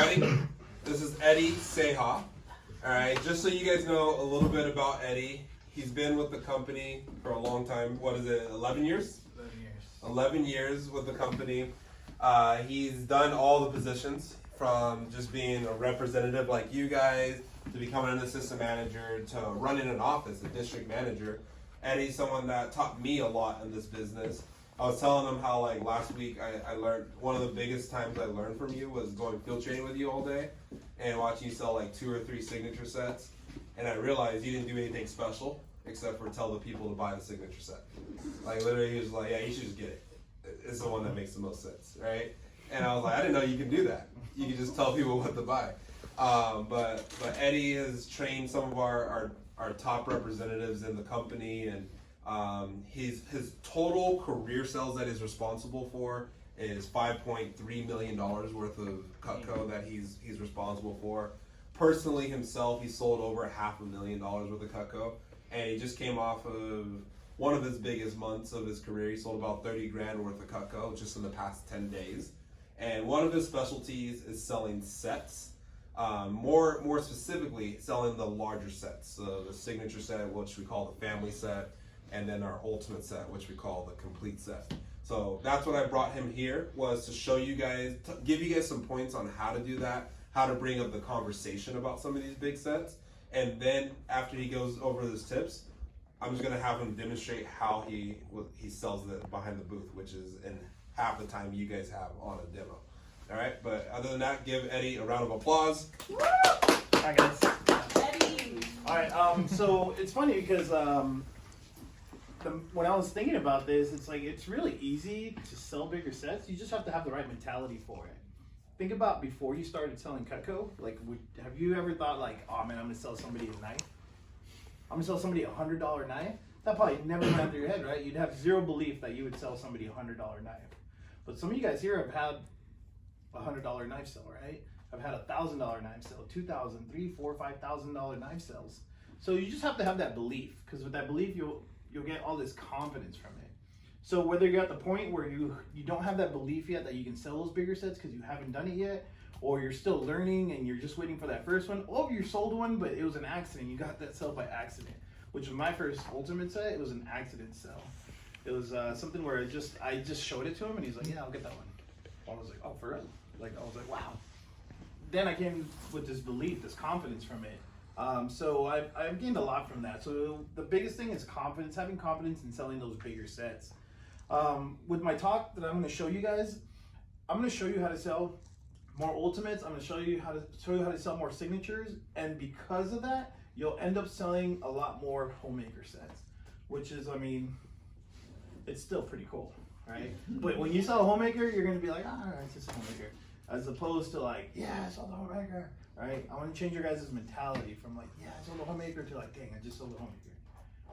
everybody. This is Eddie Ceja. All right, just so you guys know a little bit about Eddie, he's been with the company for a long time. What is it, 11 years? 11 years. 11 years with the company. He's done all the positions from just being a representative like you guys to becoming an assistant manager to running an office, a district manager. Eddie's someone that taught me a lot in this business. I was telling him how like last week I learned, one of the biggest times I learned from you was going field training with you all day and watching you sell like 2 or 3 signature sets. And I realized you didn't do anything special except for tell the people to buy the signature set. Like literally he was like, yeah, you should just get it. It's the one that makes the most sense, right? And I was like, I didn't know you could do that. You can just tell people what to buy. But Eddie has trained some of our top representatives in the company, and his total career sales that he's responsible for is $5.3 million worth of Cutco that he's responsible for. Personally himself, he sold over $500,000 worth of Cutco, and he just came off of one of his biggest months of his career. He sold about 30 grand worth of Cutco just in the past 10 days. And one of his specialties is selling sets. More specifically, selling the larger sets. So the signature set, which we call the family set, and then our ultimate set, which we call the complete set. So that's what I brought him here, was to show you guys, to give you guys some points on how to do that, how to bring up the conversation about some of these big sets. And then after he goes over his tips, I'm just gonna have him demonstrate how he sells it behind the booth, which is in half the time you guys have on a demo. All right, but other than that, give Eddie a round of applause. Woo! Hi guys. Eddie. All right, so it's funny because when I was thinking about this, it's like it's really easy to sell bigger sets. You just have to have the right mentality for it. Think about before you started selling Cutco. Like, have you ever thought like, oh man, I'm gonna sell somebody a knife? I'm gonna sell somebody $100 knife? That probably never went through your head, right? You'd have zero belief that you would sell somebody a $100 knife. But some of you guys here have had a $100 knife sale, right? I've had a $1,000 knife sale, $2,000, $3,000, $4,000, $5,000 knife sales. So you just have to have that belief, because with that belief, you'll get all this confidence from it. So whether you're at the point where you don't have that belief yet that you can sell those bigger sets because you haven't done it yet, or you're still learning and you're just waiting for that first one, or you sold one but it was an accident, you got that sale by accident, which was my first ultimate set. It was an accident sale. It was something where I just showed it to him and he's like, yeah, I'll get that one. I was like, oh, for real? Like, I was like, wow. Then I came with this belief, this confidence from it. So I've gained a lot from that. So the biggest thing is confidence, having confidence in selling those bigger sets. With my talk that I'm going to show you guys, I'm going to show you how to sell more ultimates. I'm going to show you how to sell more signatures, and because of that, you'll end up selling a lot more homemaker sets, which is, I mean, it's still pretty cool, right? But when you sell a homemaker, you're going to be like, all right, it's just a homemaker, as opposed to like, yeah, I sold a homemaker, right? I want to change your guys' mentality from like, yeah, I sold a homemaker to like, dang, I just sold a homemaker,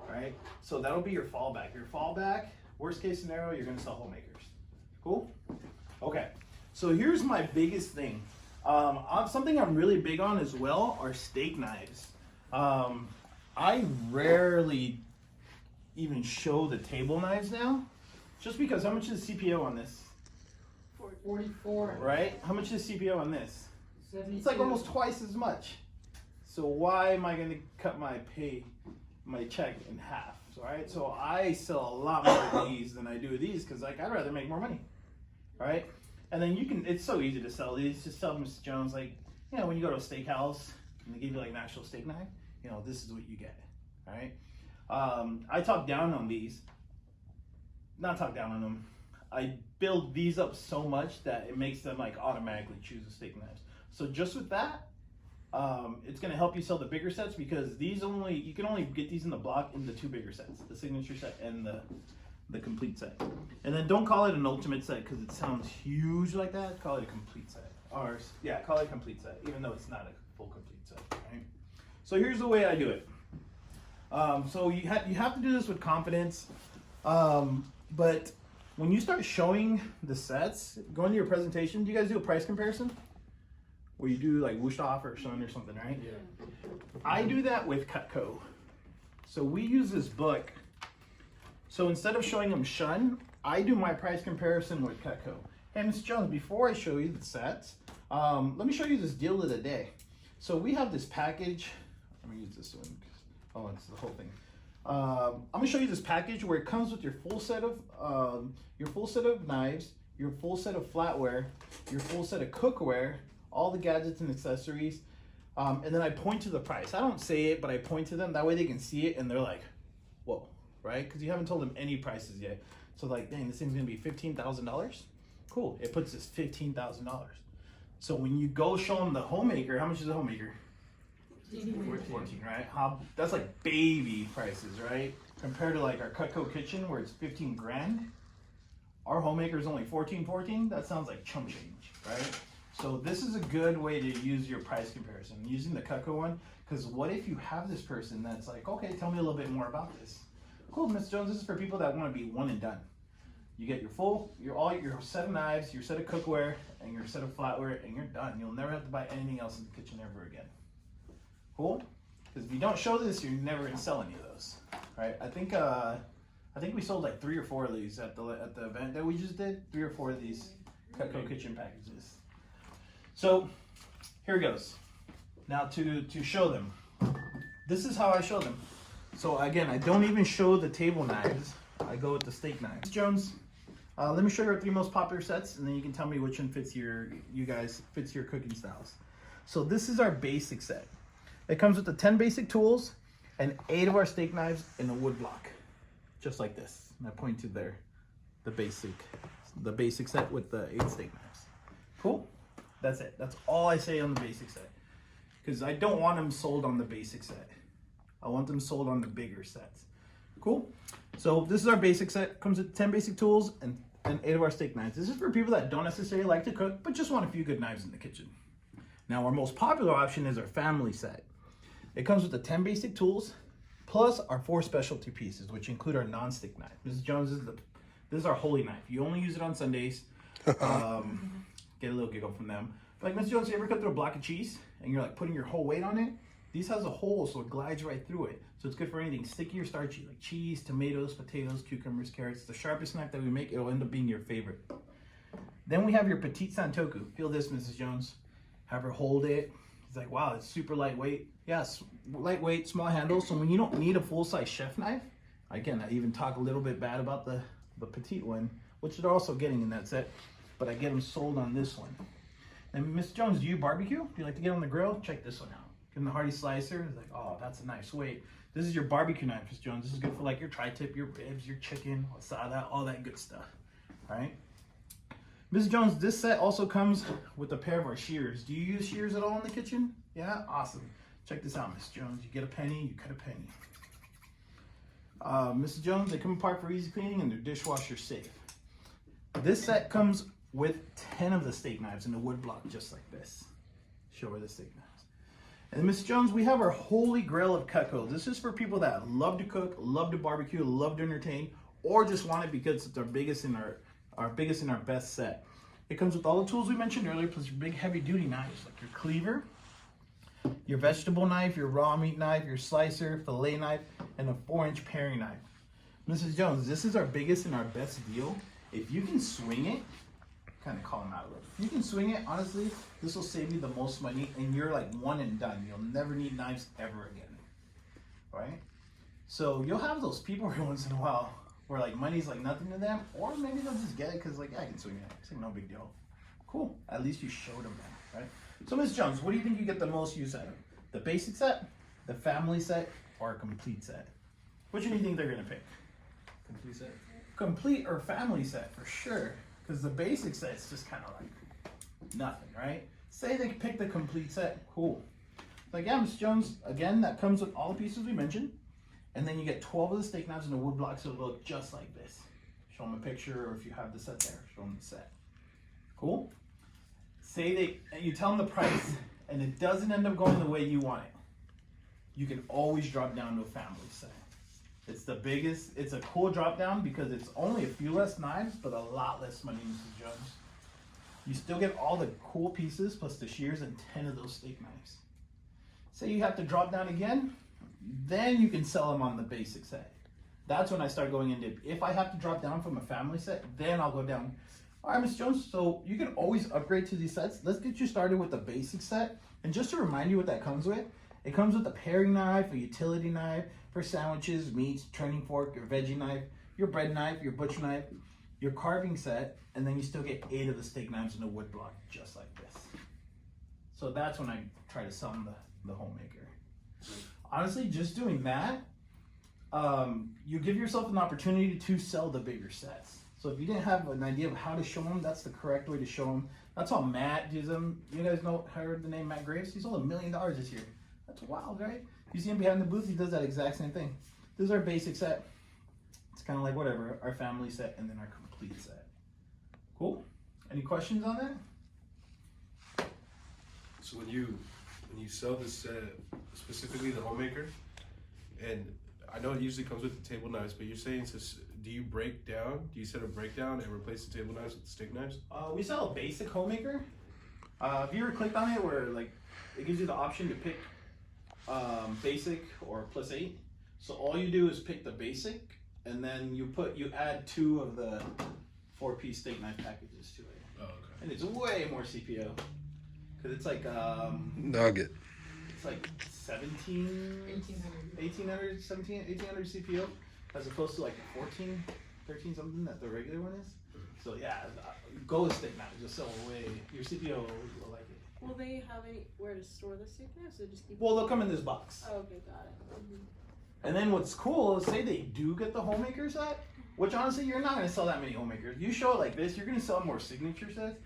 right? So that'll be your fallback. Your fallback, worst case scenario, you're going to sell homemakers. Cool? Okay. So here's my biggest thing. Something I'm really big on as well are steak knives. I rarely even show the table knives now, just because how much is CPO on this? 44. Right? How much is CPO on this? 72. It's like almost twice as much. So why am I going to cut my check in half? Right? So I sell a lot more of these than I do of these because like I'd rather make more money. Right? And then it's so easy to sell these. Just tell Mrs. Jones, like, you know, when you go to a steakhouse and they give you like an actual steak knife, you know, this is what you get. Right? I talk down on these. Not talk down on them. I build these up so much that it makes them like automatically choose the steak knives. So just with that, it's going to help you sell the bigger sets, because you can only get these in the block in the 2 bigger sets, the signature set and the complete set. And then don't call it an ultimate set because it sounds huge like that. Call it a complete set. Or yeah, call it a complete set, even though it's not a full complete set. Right? So here's the way I do it. So you have to do this with confidence. But when you start showing the sets, go into your presentation. Do you guys do a price comparison? Where you do like Wusthof or Shun or something, right? Yeah. I do that with Cutco. So we use this book. So instead of showing them Shun, I do my price comparison with Cutco. Hey, Ms. Jones, before I show you the sets, Let me show you this deal of the day. So we have this package. Let me use this one. Oh, it's the whole thing. I'm gonna show you this package where it comes with your full set of knives, your full set of flatware, your full set of cookware, all the gadgets and accessories, and then I point to the price. I don't say it, but I point to them. That way they can see it and they're like, "Whoa!" Right? Because you haven't told them any prices yet. So like, dang, this thing's gonna be $15,000. Cool. It puts this $15,000. So when you go show them the homemaker, how much is the homemaker? 14, right? That's like baby prices, right? Compared to like our Cutco kitchen where it's 15 grand, our homemaker is only 14. That sounds like chump change, right? So this is a good way to use your price comparison using the Cutco one. Because what if you have this person that's like, okay, tell me a little bit more about this. Cool, Miss Jones. This is for people that want to be one and done. You get your set of knives, your set of cookware, and your set of flatware, and you're done. You'll never have to buy anything else in the kitchen ever again. Cool? Because if you don't show this, you're never gonna sell any of those, right? I think we sold like 3 or 4 of these at the event that we just did. 3 or 4 of these Cutco kitchen packages. So here it goes. Now to show them, this is how I show them. So again, I don't even show the table knives. I go with the steak knives. Jones, let me show you our 3 most popular sets, and then you can tell me which one fits your cooking styles. So this is our basic set. It comes with the 10 basic tools and 8 of our steak knives in a wood block, just like this. And I point to there, the basic set with the 8 steak knives. Cool. That's it. That's all I say on the basic set, because I don't want them sold on the basic set. I want them sold on the bigger sets. Cool. So this is our basic set. Comes with 10 basic tools and 8 of our steak knives. This is for people that don't necessarily like to cook, but just want a few good knives in the kitchen. Now our most popular option is our family set. It comes with the 10 basic tools, plus our 4 specialty pieces, which include our non-stick knife. Mrs. Jones, this is our holy knife. You only use it on Sundays. Get a little giggle from them. But like Mrs. Jones, you ever cut through a block of cheese and you're like putting your whole weight on it? These has a hole, so it glides right through it. So it's good for anything sticky or starchy, like cheese, tomatoes, potatoes, cucumbers, carrots. The sharpest knife that we make, it'll end up being your favorite. Then we have your petite santoku. Feel this, Mrs. Jones. Have her hold it. It's like, wow, it's super lightweight. Yes, lightweight, small handle. So when you don't need a full-size chef knife, again, I even talk a little bit bad about the petite one, which they're also getting in that set, but I get them sold on this one. And Miss Jones, do you barbecue? Do you like to get on the grill? Check this one out. Give them the Hardy slicer. It's like, oh, that's a nice weight. This is your barbecue knife, Miss Jones. This is good for like your tri-tip, your ribs, your chicken, asada, all that good stuff. All right. Miss Jones, this set also comes with a pair of our shears. Do you use shears at all in the kitchen? Yeah, awesome. Check this out, Miss Jones. You get a penny, you cut a penny. Mrs. Jones, they come apart for easy cleaning and they're dishwasher safe. This set comes with 10 of the steak knives in a wood block, just like this. Show her the steak knives. And Miss Jones, we have our holy grail of Cutco. This is for people that love to cook, love to barbecue, love to entertain, or just want it because it's our biggest and our best set. It comes with all the tools we mentioned earlier, plus your big heavy duty knives, like your cleaver, your vegetable knife, your raw meat knife, your slicer, fillet knife, and a 4-inch paring knife. Mrs. Jones, this is our biggest and our best deal. If you can swing it, kind of call them out a little. If you can swing it, honestly, this will save you the most money, and you're like one and done. You'll never need knives ever again, right? So you'll have those people every once in a while where like money's like nothing to them, or maybe they'll just get it because like, yeah, I can swing it. It's like no big deal. Cool. At least you showed them that, right? So Ms. Jones, what do you think you get the most use out of? The basic set, the family set, or a complete set? Which one do you think they're gonna pick? Complete set. Complete or family set for sure. Because the basic set's just kind of like nothing, right? Say they pick the complete set, cool. Like, yeah, Ms. Jones, again, that comes with all the pieces we mentioned. And then you get 12 of the steak knives in a wood block, so it'll look just like this. Show them a picture, or if you have the set there, show them the set. Cool? Say you tell them the price, and it doesn't end up going the way you want it. You can always drop down to a family set. It's the biggest, it's a cool drop down because it's only a few less knives, but a lot less money, Mrs. Jones. You still get all the cool pieces plus the shears and 10 of those steak knives. Say you have to drop down again, then you can sell them on the basic set. That's when I start going into, if I have to drop down from a family set, then I'll go down All right, Ms. Jones, so you can always upgrade to these sets. Let's get you started with the basic set. And just to remind you what that comes with, it comes with a paring knife, a utility knife for sandwiches, meats, turning fork, your veggie knife, your bread knife, your butcher knife, your carving set, and then you still get 8 of the steak knives in a wood block, just like this. So that's when I try to sell them the homemaker. Honestly, just doing that, you give yourself an opportunity to sell the bigger sets. So if you didn't have an idea of how to show them, that's the correct way to show them. That's how Matt does them. You guys heard the name Matt Graves? He sold $1 million this year. That's wild, right? You see him behind the booth, he does that exact same thing. This is our basic set. It's kind of like whatever, our family set and then our complete set. Cool? Any questions on that? So when you sell this set, specifically the homemaker, and I know it usually comes with the table knives, but you're saying, do you break down? Do you set a breakdown and replace the table knives with the steak knives? We sell a basic homemaker. If you ever clicked on it where like it gives you the option to pick basic or +8. So all you do is pick the basic and then you add 2 of the 4-piece steak knife packages to it. Oh, okay. And it's way more CPO. Cause it's like Nugget. it's like 1800 CPO as opposed to like 14, 13 something that the regular one is. So yeah, go with steak knives. Just sell way your CPO will like it. Will they have anywhere to store the steak knives, or just keep? Well, they'll come in this box. Oh, okay, got it. And then what's cool is say they do get the homemaker set, which honestly you're not gonna sell that many homemakers. You show it like this, you're gonna sell more signature sets.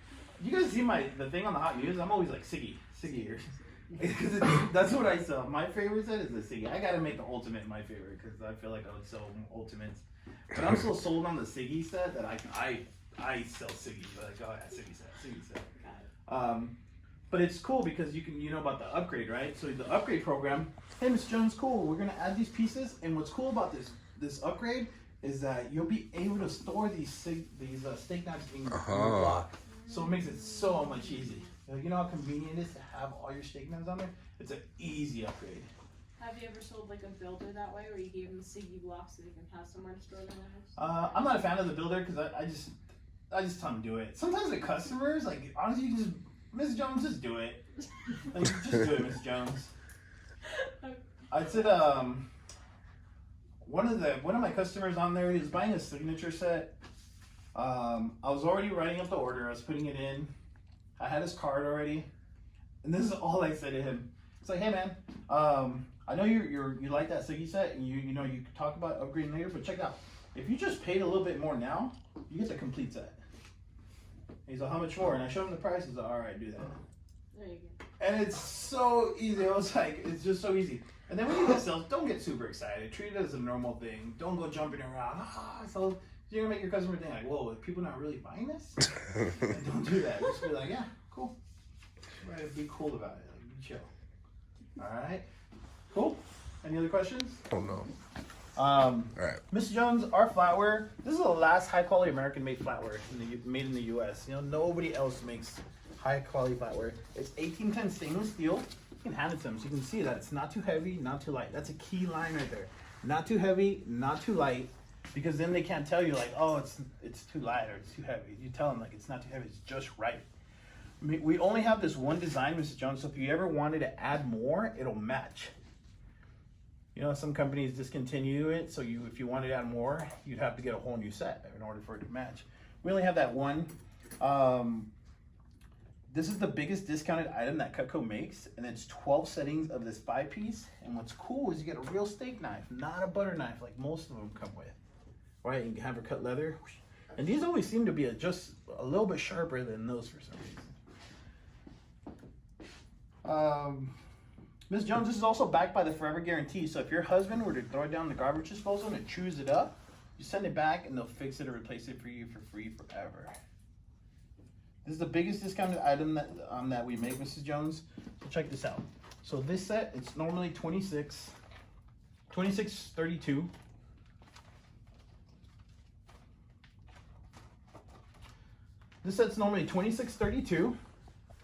You guys see the thing on the hot news? I'm always like Siggy ears. That's what I sell. My favorite set is the Siggy. I gotta make the ultimate my favorite because I feel like I would sell ultimates. But I'm so sold on the Siggy set that I sell Siggy. Like, oh yeah, Siggy set. Got it. But it's cool because you know about the upgrade, right? So the upgrade program, hey, Ms. Jones, cool. We're gonna add these pieces, and what's cool about this upgrade is that you'll be able to store these steak knives in your block. So it makes it so much easy. Like, you know how convenient it is to have all your steak knives on there? It's an easy upgrade. Have you ever sold like a builder that way, where you gave them the Siggy blocks so they can have somewhere to store their knives? I'm not a fan of the builder because I just tell them to do it. Sometimes the customers, like, honestly, you just, Miss Jones, just do it. Like, just do it, Miss Jones. I said, one of my customers on there, he was buying a signature set. I was already writing up the order. I was putting it in. I had his card already, and this is all I said to him. It's like, hey man, I know you like that Siggy set, and you know you talk about upgrading later, but check it out. If you just paid a little bit more now, you get the complete set. He's like, how much more? And I showed him the price. He's like, all right, do that. There you go. And it's so easy. I was like, it's just so easy. And then when you get sales, don't get super excited. Treat it as a normal thing. Don't go jumping around. So you're gonna make your customer think like, whoa, are people not really buying this? Like, don't do that. Just be like, yeah, cool. Right, be cool about it. Like, be chill. All right, cool. Any other questions? Oh no. All right. Mr. Jones, our flatware. This is the last high quality American made flatware made in the U.S. You know, nobody else makes high quality flatware. It's 1810 stainless steel. You can hand it to them so you can see that it's not too heavy, not too light. That's a key line right there. Not too heavy, not too light. Because then they can't tell you like, oh, it's too light or it's too heavy. You tell them like it's not too heavy, it's just right. We only have this one design, Mrs. Jones, so if you ever wanted to add more, it'll match. You know, some companies discontinue it, so if you wanted to add more, you'd have to get a whole new set in order for it to match. We only have that one. This is the biggest discounted item that Cutco makes, and it's 12 settings of this 5-piece. And what's cool is you get a real steak knife, not a butter knife like most of them come with. Right, you can have her cut leather. And these always seem to be just a little bit sharper than those for some reason. Ms. Jones, this is also backed by the Forever Guarantee. So if your husband were to throw it down the garbage disposal and it chews it up, you send it back and they'll fix it or replace it for you for free forever. This is the biggest discounted item that we make, Mrs. Jones. So check this out. So this set, it's normally $26.32. This set's normally $26.32.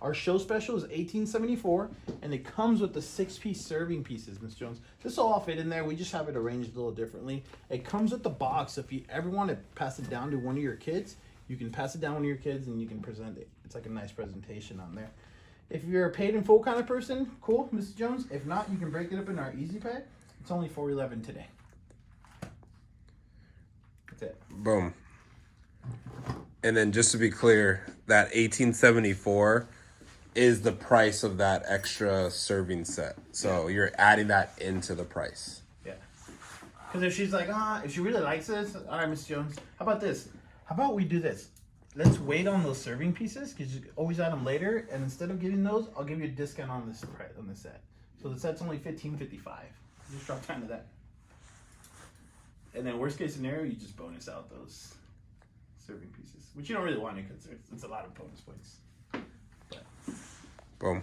Our show special is $18.74, and it comes with the 6-piece serving pieces, Miss Jones. This will all fit in there. We just have it arranged a little differently. It comes with the box. If you ever want to pass it down to one of your kids, You can pass it down to your kids and you can present it. It's like a nice presentation on there. If you're a paid in full kind of person, cool, Mrs. Jones. If not, you can break it up in our Easy Pay. It's only $4.11 today. That's it. Boom. And then just to be clear, that $18.74 is the price of that extra serving set. So you're adding that into the price. Yeah. Because if she's like, if she really likes this, all right, Miss Jones, how about this? How about we do this? Let's wait on those serving pieces because you always add them later. And instead of giving those, I'll give you a discount on this price on the set. So the set's only $15.55. Just drop down to that. And then worst case scenario, you just bonus out those serving pieces, which you don't really want to because it's a lot of bonus points. Boom.